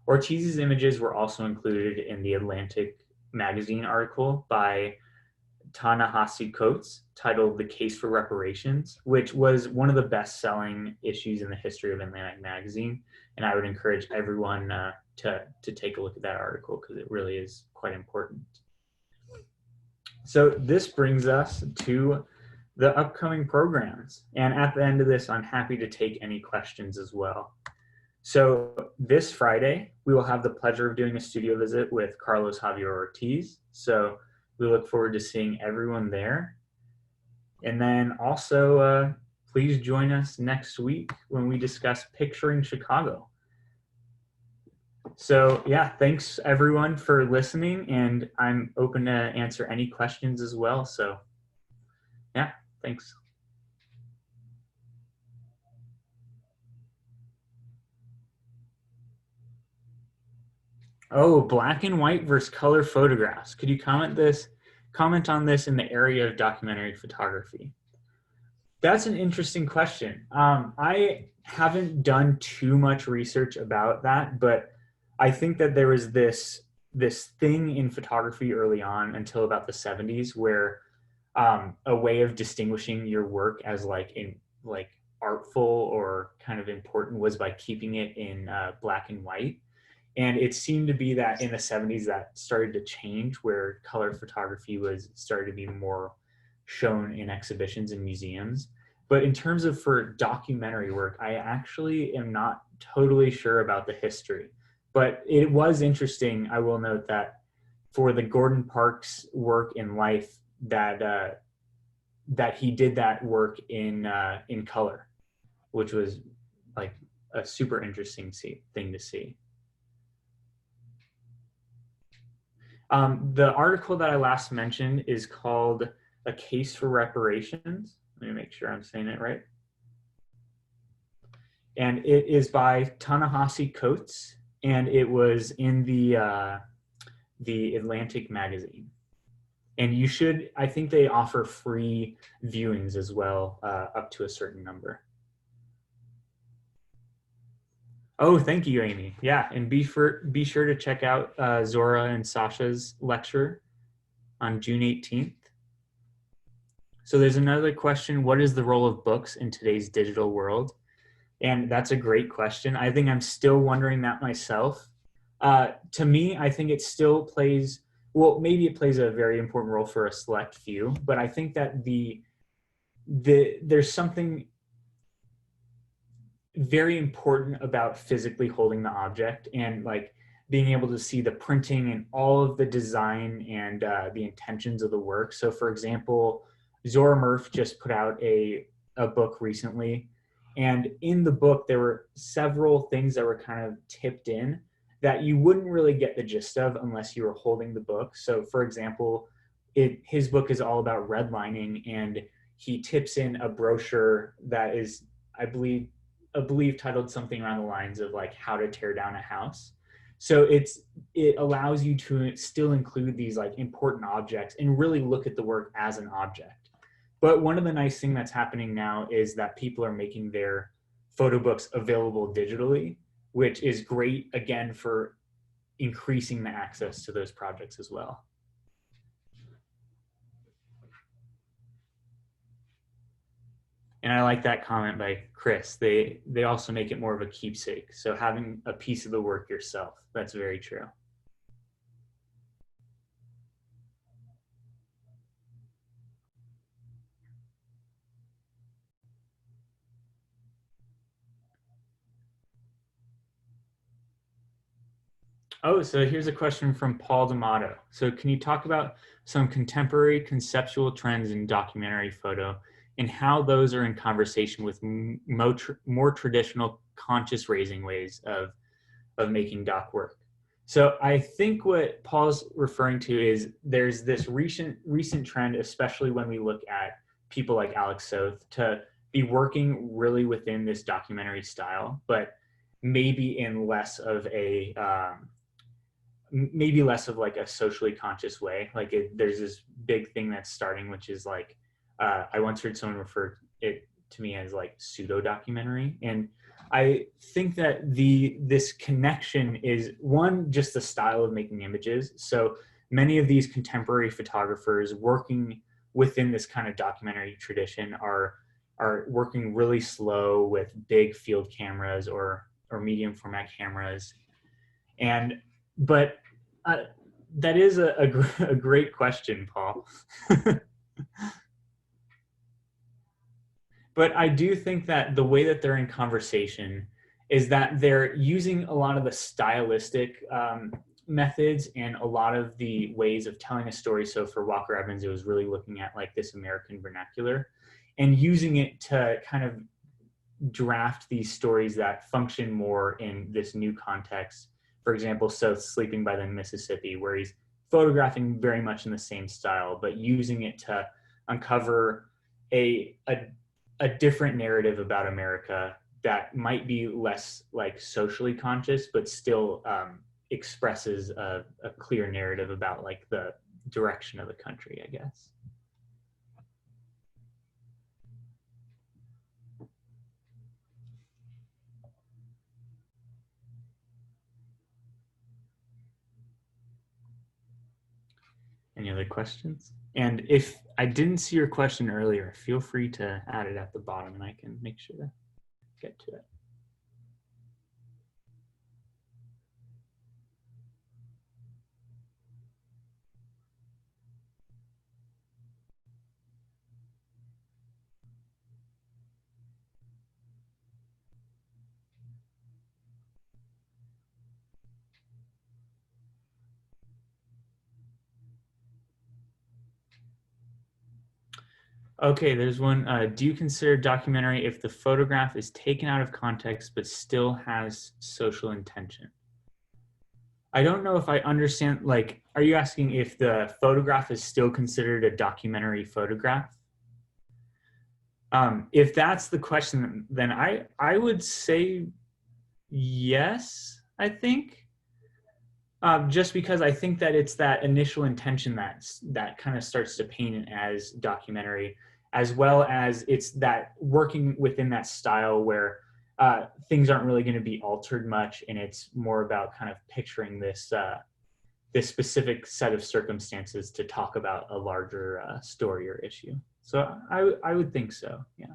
Ortiz's images were also included in the Atlantic magazine article by Ta-Nehisi Coates titled The Case for Reparations, which was one of the best-selling issues in the history of Atlantic magazine. And I would encourage everyone to take a look at that article because it really is quite important. So this brings us to the upcoming programs. And at the end of this, I'm happy to take any questions as well. So this Friday, we will have the pleasure of doing a studio visit with Carlos Javier Ortiz. So we look forward to seeing everyone there. And then also, please join us next week when we discuss Picturing Chicago. So yeah, thanks everyone for listening, and I'm open to answer any questions as well. So yeah, thanks. Oh, black and white versus color photographs. Could you comment on this in the area of documentary photography? That's an interesting question. I haven't done too much research about that, but I think that there was this thing in photography early on until about the 70s where a way of distinguishing your work as like artful or kind of important was by keeping it in black and white. And it seemed to be that in the 70s that started to change, where color photography started to be more shown in exhibitions and museums. But in terms of for documentary work, I actually am not totally sure about the history. But it was interesting, I will note, that for the Gordon Parks work in Life, that he did that work in color, which was like a super interesting thing to see. The article that I last mentioned is called A Case for Reparations. Let me make sure I'm saying it right. And it is by Ta-Nehisi Coates, and it was in the Atlantic magazine. And you should, I think they offer free viewings as well, up to a certain number. Oh, thank you, Amy. Yeah, and be sure to check out Zora and Sasha's lecture on June 18th. So there's another question: what is the role of books in today's digital world? And that's a great question. I think I'm still wondering that myself. To me, I think it still plays, well, maybe it plays a very important role for a select few, but I think that there's something very important about physically holding the object and like being able to see the printing and all of the design and the intentions of the work. So for example, Zora Murph just put out a book recently, and in the book there were several things that were kind of tipped in that you wouldn't really get the gist of unless you were holding the book. So for example, his book is all about redlining, and he tips in a brochure that is, I believe titled something around the lines of like how to tear down a house. So it allows you to still include these like important objects and really look at the work as an object. But one of the nice things that's happening now is that people are making their photo books available digitally, which is great, again, for increasing the access to those projects as well. And I like that comment by Chris. They also make it more of a keepsake. So having a piece of the work yourself, that's very true. Oh, so here's a question from Paul D'Amato. So can you talk about some contemporary conceptual trends in documentary photo and how those are in conversation with more traditional conscious raising ways of making doc work? So I think what Paul's referring to is there's this recent trend, especially when we look at people like Alec Soth, to be working really within this documentary style, but maybe in less of a maybe less of like a socially conscious way. Like there's this big thing that's starting, which is like, I once heard someone refer it to me as like pseudo documentary. And I think that this connection is one, just the style of making images. So many of these contemporary photographers working within this kind of documentary tradition are working really slow with big field cameras or medium format cameras. But that is a great question, Paul. But I do think that the way that they're in conversation is that they're using a lot of the stylistic methods and a lot of the ways of telling a story. So for Walker Evans, it was really looking at like this American vernacular and using it to kind of draft these stories that function more in this new context. For example, Soth Sleeping by the Mississippi, where he's photographing very much in the same style, but using it to uncover a different narrative about America that might be less like socially conscious, but still expresses a clear narrative about like the direction of the country, I guess. Any other questions? And if I didn't see your question earlier, feel free to add it at the bottom and I can make sure to get to it. Okay, there's one. Do you consider documentary if the photograph is taken out of context but still has social intention? I don't know if I understand, like, are you asking if the photograph is still considered a documentary photograph? If that's the question, then I would say yes, I think. Just because I think that it's that initial intention that kind of starts to paint it as documentary, as well as it's that working within that style where things aren't really going to be altered much, and it's more about kind of picturing this this specific set of circumstances to talk about a larger story or issue. So I would think so, yeah.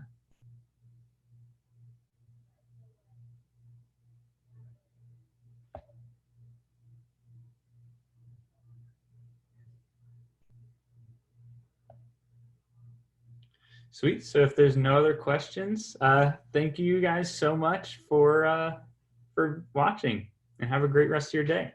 Sweet. So if there's no other questions, thank you guys so much for watching, and have a great rest of your day.